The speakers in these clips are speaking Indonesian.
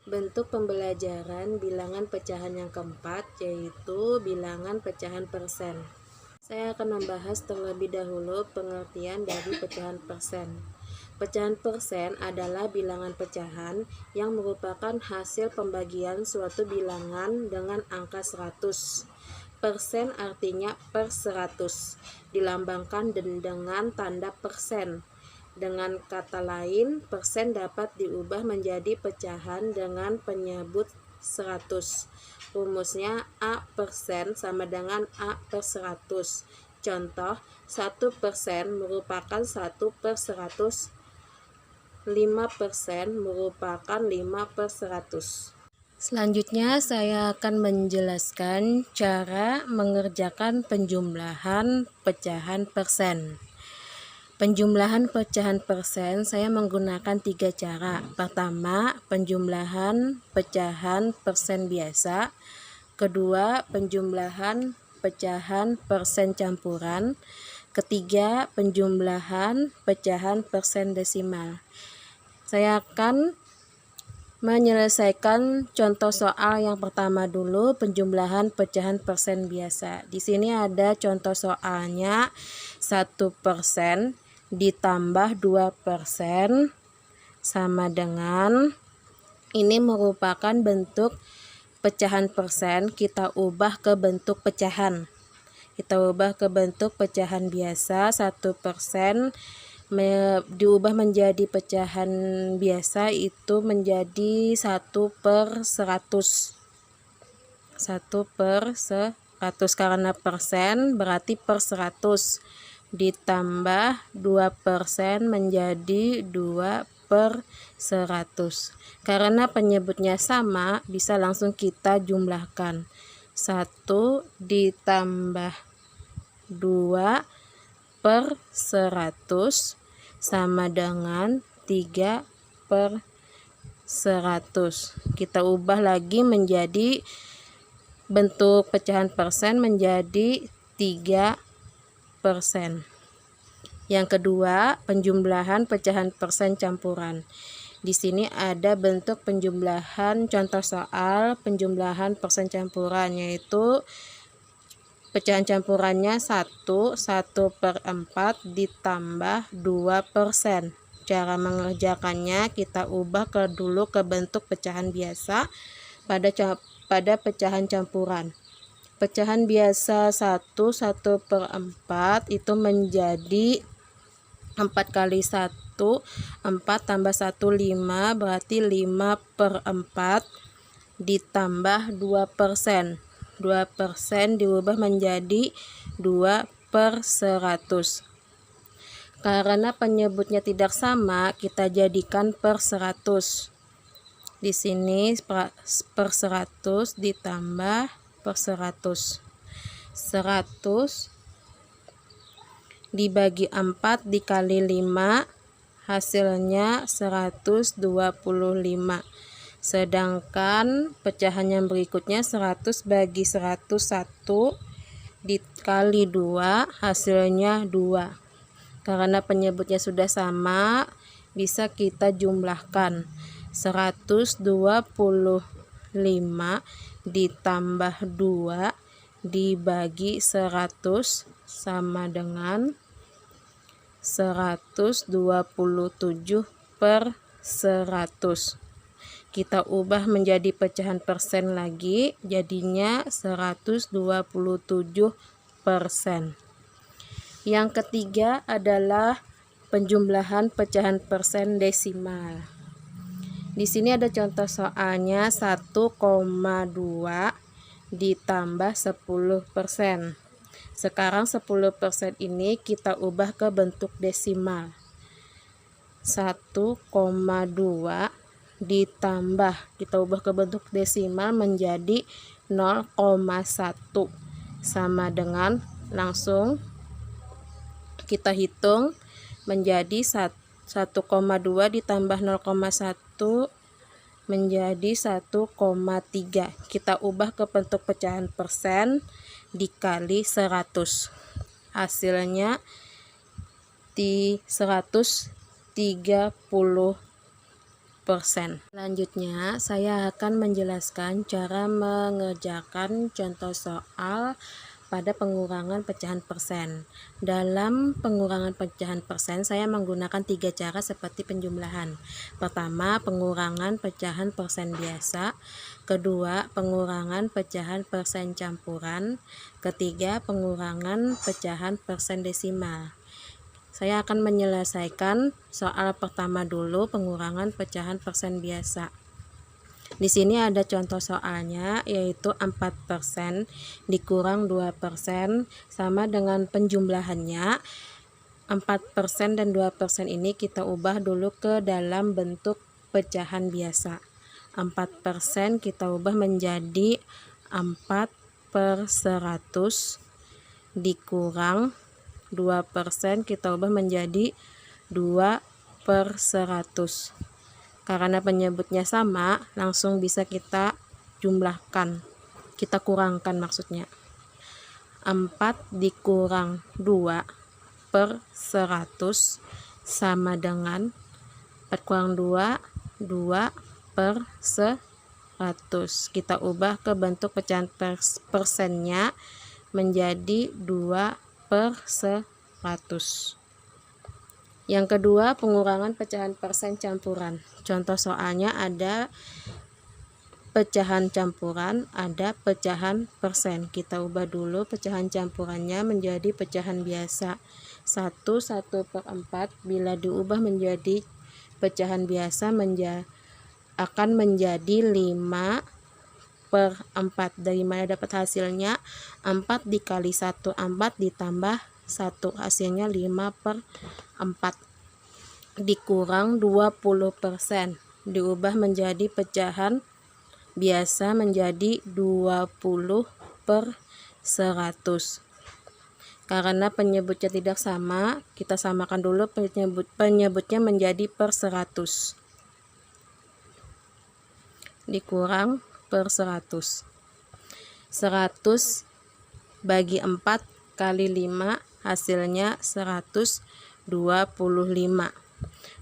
Bentuk pembelajaran bilangan pecahan yang keempat, yaitu bilangan pecahan persen. Saya akan membahas terlebih dahulu pengertian dari pecahan persen. Pecahan persen adalah bilangan pecahan yang merupakan hasil pembagian suatu bilangan dengan angka 100. Persen artinya per 100, dilambangkan dengan tanda persen. Dengan kata lain, persen dapat diubah menjadi pecahan dengan penyebut 100. Rumusnya A% sama dengan A per 100. Contoh, 1% merupakan 1 per 100, 5% merupakan 5 per 100. Selanjutnya saya akan menjelaskan cara mengerjakan penjumlahan pecahan persen. Penjumlahan pecahan persen saya menggunakan 3 cara. Pertama, penjumlahan pecahan persen biasa. Kedua, penjumlahan pecahan persen campuran. Ketiga, penjumlahan pecahan persen desimal. Saya akan menyelesaikan contoh soal yang pertama dulu, penjumlahan pecahan persen biasa. Di sini ada contoh soalnya, 1% ditambah 2% sama dengan, ini merupakan bentuk pecahan persen, kita ubah ke bentuk pecahan. Kita ubah ke bentuk pecahan biasa, 1% diubah menjadi pecahan biasa itu menjadi 1 per 100. 1 per 100 karena persen berarti per 100 ditambah 2% menjadi 2 per 100. Karena penyebutnya sama, bisa langsung kita jumlahkan. 1 ditambah 2 per 100 sama dengan 3 per 100. Kita ubah lagi menjadi bentuk pecahan persen menjadi 3%. Yang kedua, penjumlahan pecahan persen campuran. Di sini ada bentuk penjumlahan contoh soal penjumlahan persen campuran, yaitu pecahan campurannya 1 per 4 ditambah 2%. Cara mengerjakannya kita ubah dulu ke bentuk pecahan biasa pada pecahan campuran. Pecahan biasa 1 per 4 itu menjadi 4 kali 1, 4 tambah 1, 5, berarti 5 per 4 ditambah 2%. 2% diubah menjadi 2 per 100. Karena penyebutnya tidak sama, kita jadikan per 100. Di sini per 100 ditambah per 100. 100 dibagi 4 dikali 5 hasilnya 125. Sedangkan pecahan yang berikutnya 100 bagi 101 dikali 2 hasilnya 2. Karena penyebutnya sudah sama, bisa kita jumlahkan. 125 ditambah 2 dibagi 100 sama dengan 127 per 100. Kita ubah menjadi pecahan persen lagi, jadinya 127%. Yang ketiga adalah penjumlahan pecahan persen desimal. Di sini ada contoh soalnya 1,2 ditambah 10%. Sekarang 10% ini kita ubah ke bentuk desimal. 1,2 ditambah, kita ubah ke bentuk desimal menjadi 0,1 sama dengan, langsung kita hitung menjadi 1,2 ditambah 0,1 menjadi 1,3. Kita ubah ke bentuk pecahan persen dikali 100. Hasilnya di 130 Selanjutnya, saya akan menjelaskan cara mengerjakan contoh soal pada pengurangan pecahan persen. Dalam pengurangan pecahan persen, saya menggunakan 3 cara seperti penjumlahan. Pertama, pengurangan pecahan persen biasa. Kedua, pengurangan pecahan persen campuran. Ketiga, pengurangan pecahan persen desimal. Saya akan menyelesaikan soal pertama dulu, pengurangan pecahan persen biasa. Di sini ada contoh soalnya, yaitu 4% dikurang 2% sama dengan penjumlahannya. 4% dan 2% ini kita ubah dulu ke dalam bentuk pecahan biasa. 4% kita ubah menjadi 4/100 dikurang 2% kita ubah menjadi 2/100. Karena penyebutnya sama, langsung bisa kita jumlahkan, kita kurangkan maksudnya. 4 dikurang 2/100 sama dengan 4 kurang 2, 2/100. Kita ubah ke bentuk pecahan persennya menjadi 2/100. Yang kedua, pengurangan pecahan persen campuran. Contoh soalnya ada pecahan campuran, ada pecahan persen. Kita ubah dulu pecahan campurannya menjadi pecahan biasa. 1/4 bila diubah menjadi pecahan biasa akan menjadi 5/4. Dari mana dapat hasilnya? 4 dikali 1, 4 ditambah 1, hasilnya 5/4 dikurang 20%, diubah menjadi pecahan biasa menjadi 20/100. Karena penyebutnya tidak sama, kita samakan dulu penyebutnya menjadi per 100 dikurang per 100. 100 bagi 4 kali 5 hasilnya 125.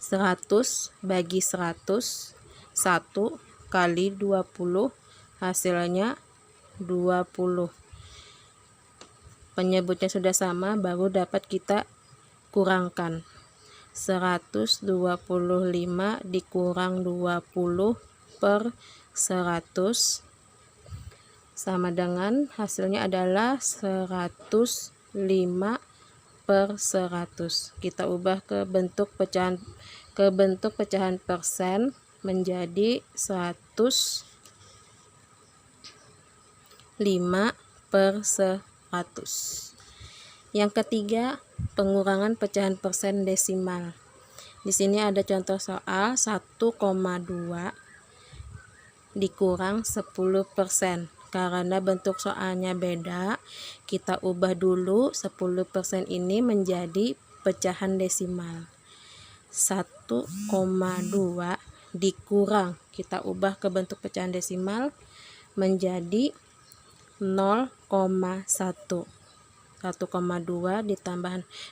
100 bagi 100, 1 kali 20 hasilnya 20. Penyebutnya sudah sama, baru dapat kita kurangkan. 125 dikurang 20/100 sama dengan hasilnya adalah 105/100. Kita ubah ke bentuk pecahan persen menjadi 105/100. Yang ketiga, pengurangan pecahan persen desimal. Di sini ada contoh soal 1,2 dikurang 10%. Karena bentuk soalnya beda, kita ubah dulu 10% ini menjadi pecahan desimal. 1,2 dikurang, kita ubah ke bentuk pecahan desimal menjadi 0,1. 1,2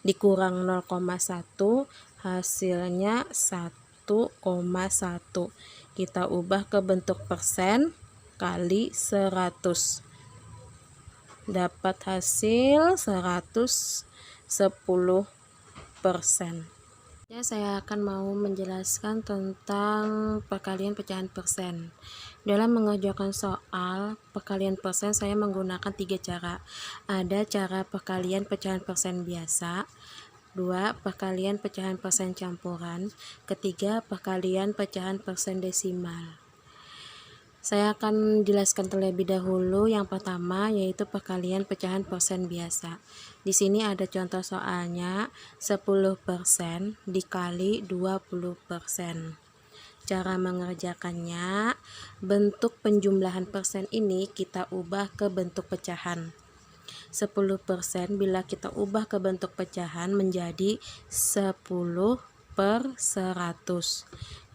dikurang 0,1 hasilnya 1,1. Kita ubah ke bentuk persen kali 100, dapat hasil 110%. Saya akan mau menjelaskan tentang perkalian pecahan persen. Dalam mengerjakan soal perkalian persen, saya menggunakan 3 cara. Ada cara perkalian pecahan persen biasa, 2 perkalian pecahan persen campuran, ketiga perkalian pecahan persen desimal. Saya akan jelaskan terlebih dahulu yang pertama, yaitu perkalian pecahan persen biasa. Di sini ada contoh soalnya 10% dikali 20%. Cara mengerjakannya, bentuk penjumlahan persen ini kita ubah ke bentuk pecahan. 10% bila kita ubah ke bentuk pecahan menjadi 10/100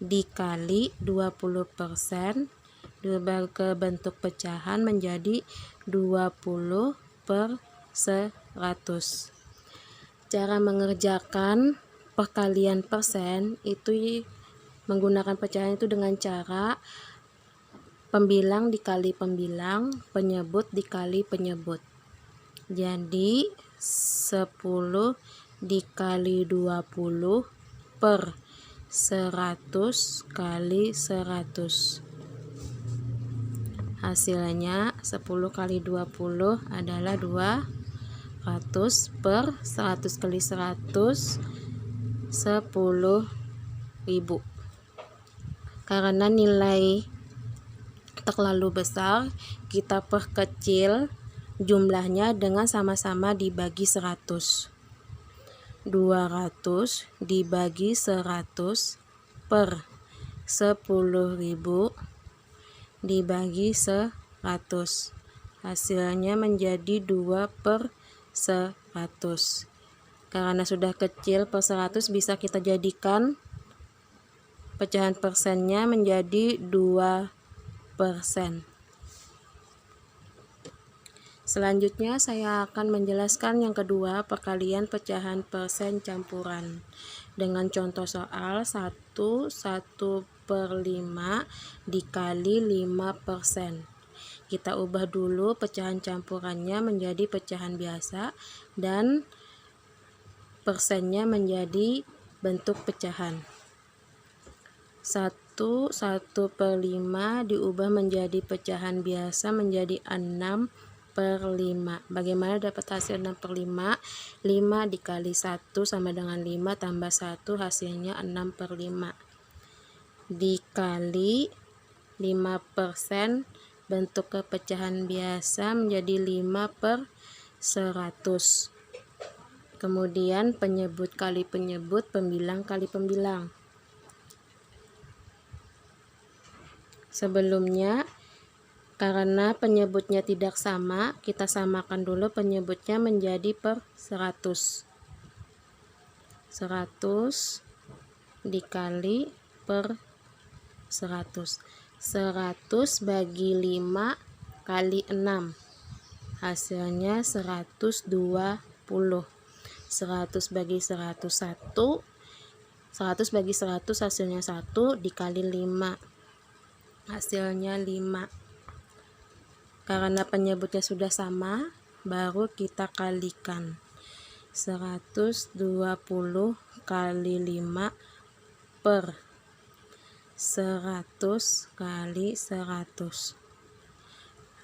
dikali 20% diubah ke bentuk pecahan menjadi 20/100. Cara mengerjakan perkalian persen itu menggunakan pecahan itu dengan cara pembilang dikali pembilang, penyebut dikali penyebut. Jadi 10 dikali 20 per 100 kali 100. Hasilnya 10 kali 20 adalah 200 per 100 kali 100 10.000. Karena nilai terlalu besar, kita perkecil jumlahnya dengan sama-sama dibagi 100. 200 dibagi 100 per 10.000 dibagi 100. Hasilnya menjadi 2 per 100. Karena sudah kecil, per 100 bisa kita jadikan pecahan persennya menjadi 2%. Selanjutnya saya akan menjelaskan yang kedua, perkalian pecahan persen campuran dengan contoh soal 1 per 5 dikali 5%. Kita ubah dulu pecahan campurannya menjadi pecahan biasa dan persennya menjadi bentuk pecahan. 1 per 5 diubah menjadi pecahan biasa menjadi 6 per 5. Bagaimana dapat hasil 6 per 5? 5 dikali 1 sama dengan 5 tambah 1, hasilnya 6 per 5. Dikali 5%, bentuk kepecahan biasa menjadi 5 per 100. Kemudian penyebut kali penyebut, pembilang kali pembilang. Sebelumnya, karena penyebutnya tidak sama, kita samakan dulu penyebutnya menjadi per 100. 100 dikali per 100. 100 bagi 5 kali 6. Hasilnya 120. 100 bagi 101. 100 bagi 100 hasilnya 1 dikali 5. Hasilnya 5. Karena penyebutnya sudah sama, baru kita kalikan. 120 kali 5 per 100 kali 100.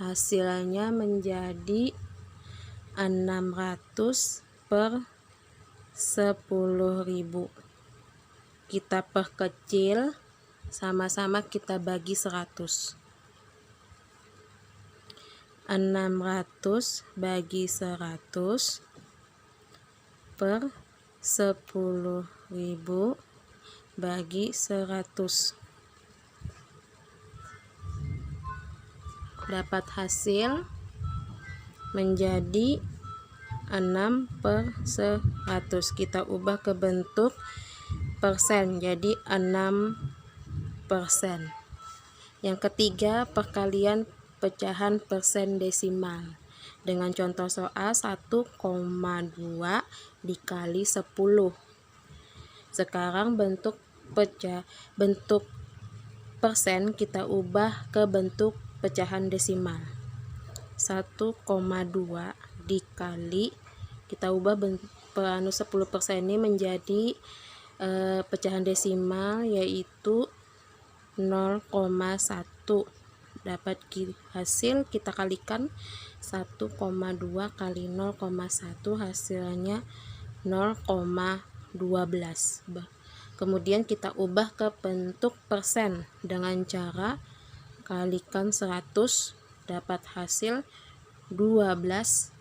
Hasilnya menjadi 600 per 10.000. Kita perkecil, sama-sama kita bagi 100. 600 bagi 100 per 10.000 bagi 100. Dapat hasil menjadi 6 per 100. Kita ubah ke bentuk persen, jadi 6%. Yang ketiga, perkalian pecahan persen desimal dengan contoh soal 1,2 dikali 10. Sekarang bentuk persen kita ubah ke bentuk pecahan desimal. 1,2 dikali, kita ubah 10% ini menjadi pecahan desimal, yaitu 0,1. Dapat hasil, kita kalikan 1,2 kali 0,1, hasilnya 0,12. Kemudian kita ubah ke bentuk persen dengan cara kalikan 100, dapat hasil 12%.